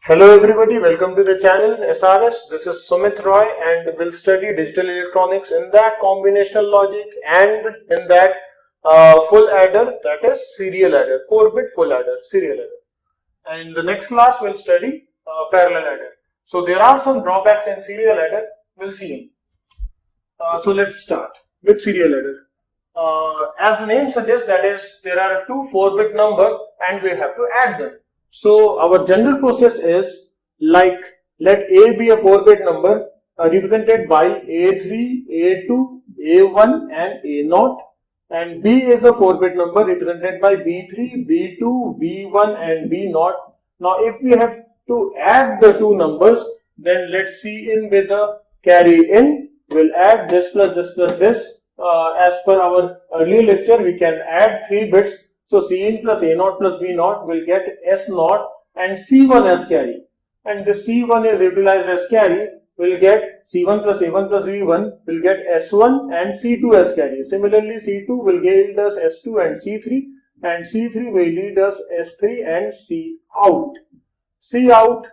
Hello everybody, welcome to the channel SRS. This is Sumit Roy and we'll study digital electronics in that combinational logic and in that full adder, that is serial adder, 4-bit full adder, serial adder. And the next class we'll study parallel adder. So there are some drawbacks in serial adder, we'll see. So let's start with serial adder. As the name suggests, that is there are two 4-bit numbers and we have to add them. So our general process is like let A be a 4-bit number represented by A3, A2, A1 and A0, and B is a 4-bit number represented by B3, B2, B1 and B0. Now if we have to add the two numbers, then let's see in with the carry in, we'll add this plus this plus this. As per our earlier lecture, we can add 3 bits. So Cin plus A0 plus B0 will get S0 and C1 as carry. And the C1 is utilized as carry, will get C1 plus A1 plus B1 will get S1 and C2 as carry. Similarly, C2 will yield us S2 and C3, and C3 will lead us S3 and C out. C out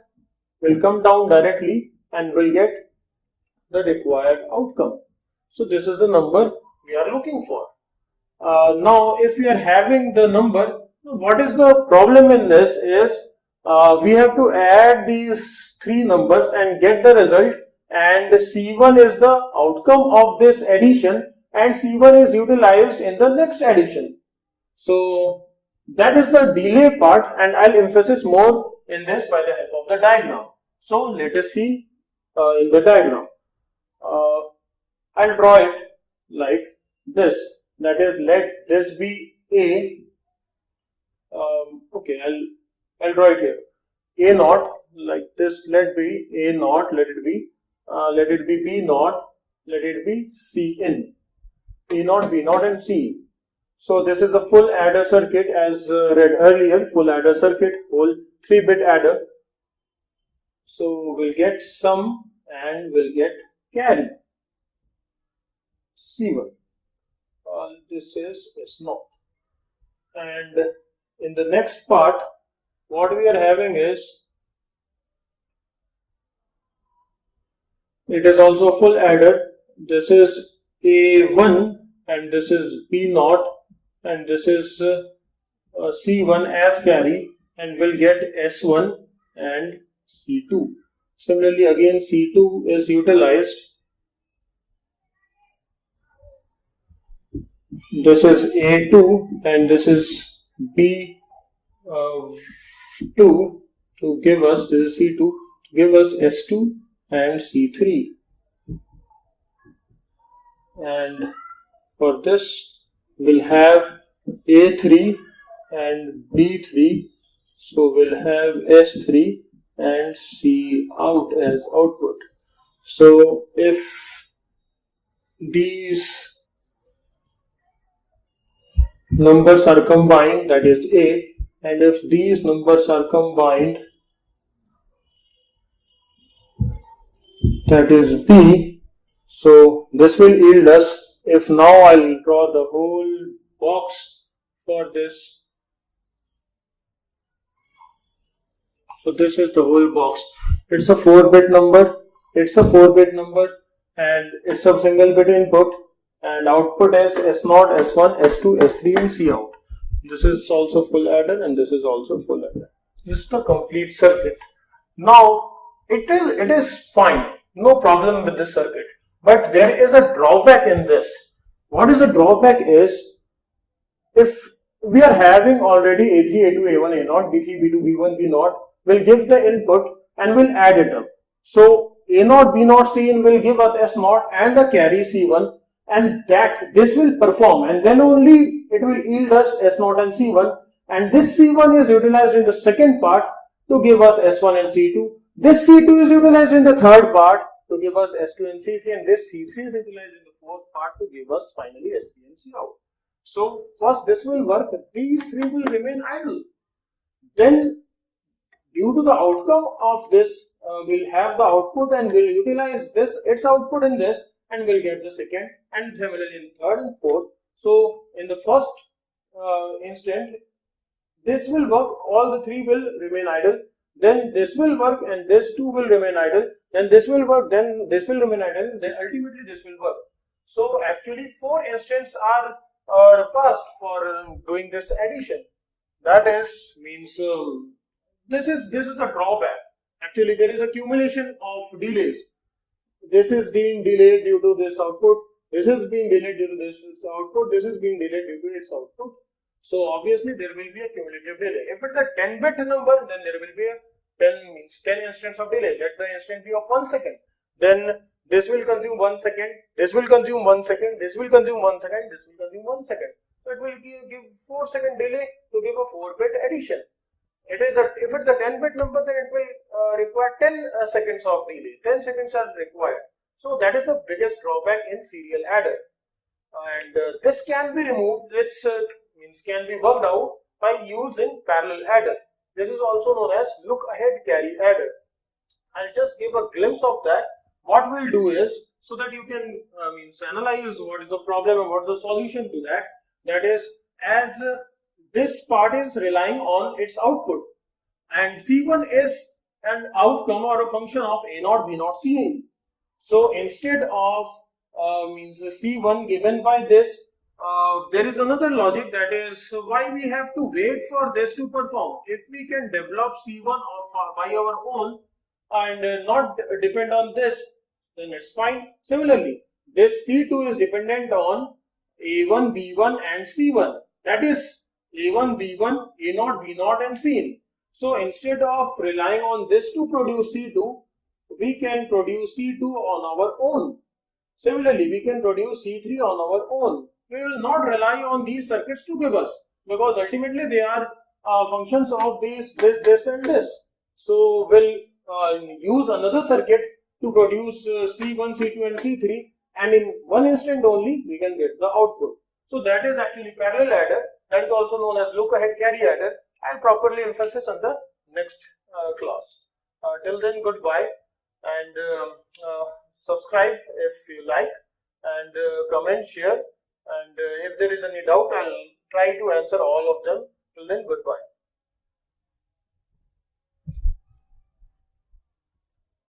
will come down directly and will get the required outcome. So this is the number we are looking for. Now if we are having the number, what is the problem in this is we have to add these 3 numbers and get the result, and C1 is the outcome of this addition and C1 is utilized in the next addition. So that is the delay part, and I'll emphasize more in this by the help of the diagram. So let us see in the diagram. I'll draw it like this. That is, let this be A. Okay, I'll draw it here. A0 like this. Let be A0. Let it be B0. Let it be C in. A0, B0, and C. So this is a full adder circuit as read earlier. Full adder circuit, whole 3-bit adder. So we'll get sum and we'll get carry. C1. This is S0, and in the next part what we are having is, it is also full adder. This is A1 and this is B0 and this is C1 as carry, and we'll get S1 and C2. Similarly, again C2 is utilized. This is A2 and this is B2 to give us, this is C2 to give us S2 and C3. And for this we'll have A3 and B3. So we'll have S3 and C out as output. So if these numbers are combined, that is A, and if these numbers are combined, that is B, so this will yield us, if now I'll draw the whole box for this. So this is the whole box. It's a 4-bit number, and it's a single bit input, and output is S0, S1, S2, S3 and C out. This is also full adder and this is also full adder. This is the complete circuit. Now it is fine, no problem with this circuit, but there is a drawback in this. What is the drawback is, if we are having already A3, A2, A1, A0, B3, B2, B1, B0, we'll give the input and we'll add it up. So A0, B0, Cin will give us S0 and the carry C1, and that this will perform, and then only it will yield us S0 and C1, and this C1 is utilized in the second part to give us S1 and C2. This C2 is utilized in the third part to give us S2 and C3, and this C3 is utilized in the fourth part to give us finally S3 and C out. So first this will work, these 3 will remain idle. Then due to the outcome of this, we'll have the output and we'll utilize this, its output in this, and we'll get the second, and similarly in third and fourth. So in the first instant, this will work, all the 3 will remain idle. then this will work and this too will remain idle, then this will work, then this will remain idle, then ultimately this will work. So actually 4 instances are passed for doing this addition. That is means this is the drawback. Actually there is accumulation of delays. This is being delayed due to this output, this is being delayed due to this output, this is being delayed due to its output. So obviously there will be a cumulative delay. If it's a 10-bit number, then there will be a 10 instance of delay. Let the instant be of 1 second. Then this will consume 1 second, this will consume 1 second, this will consume 1 second, this will consume 1 second. So it will give 4-second delay to give a 4-bit addition. If it's a 10-bit number, then it will require 10 seconds of delay. 10 seconds are required. So that is the biggest drawback in serial adder. And this can be removed. This means can be worked out by using parallel adder. This is also known as look ahead carry adder. I'll just give a glimpse of that. What we'll do is, so that you can analyze what is the problem and what is the solution to that. That is, as this part is relying on its output, and C1 is an outcome or a function of A0, B0, Cin. So instead of C1 given by this, there is another logic, that is why we have to wait for this to perform. If we can develop C1 by our own and not depend on this, then it's fine. Similarly, this C2 is dependent on A1, B1 and C1. That is A1, B1, A0, B0 and Cin. So instead of relying on this to produce C2, we can produce C2 on our own. Similarly, we can produce C3 on our own. We will not rely on these circuits to give us, because ultimately they are functions of this, and this. So we'll use another circuit to produce C1, C2 and C3, and in one instant only we can get the output. So that is actually parallel adder. That is also known as look ahead carry adder. I'll properly emphasize on the next class. Till then, goodbye, and subscribe if you like, and comment, share, and if there is any doubt, I'll try to answer all of them. Till then, goodbye.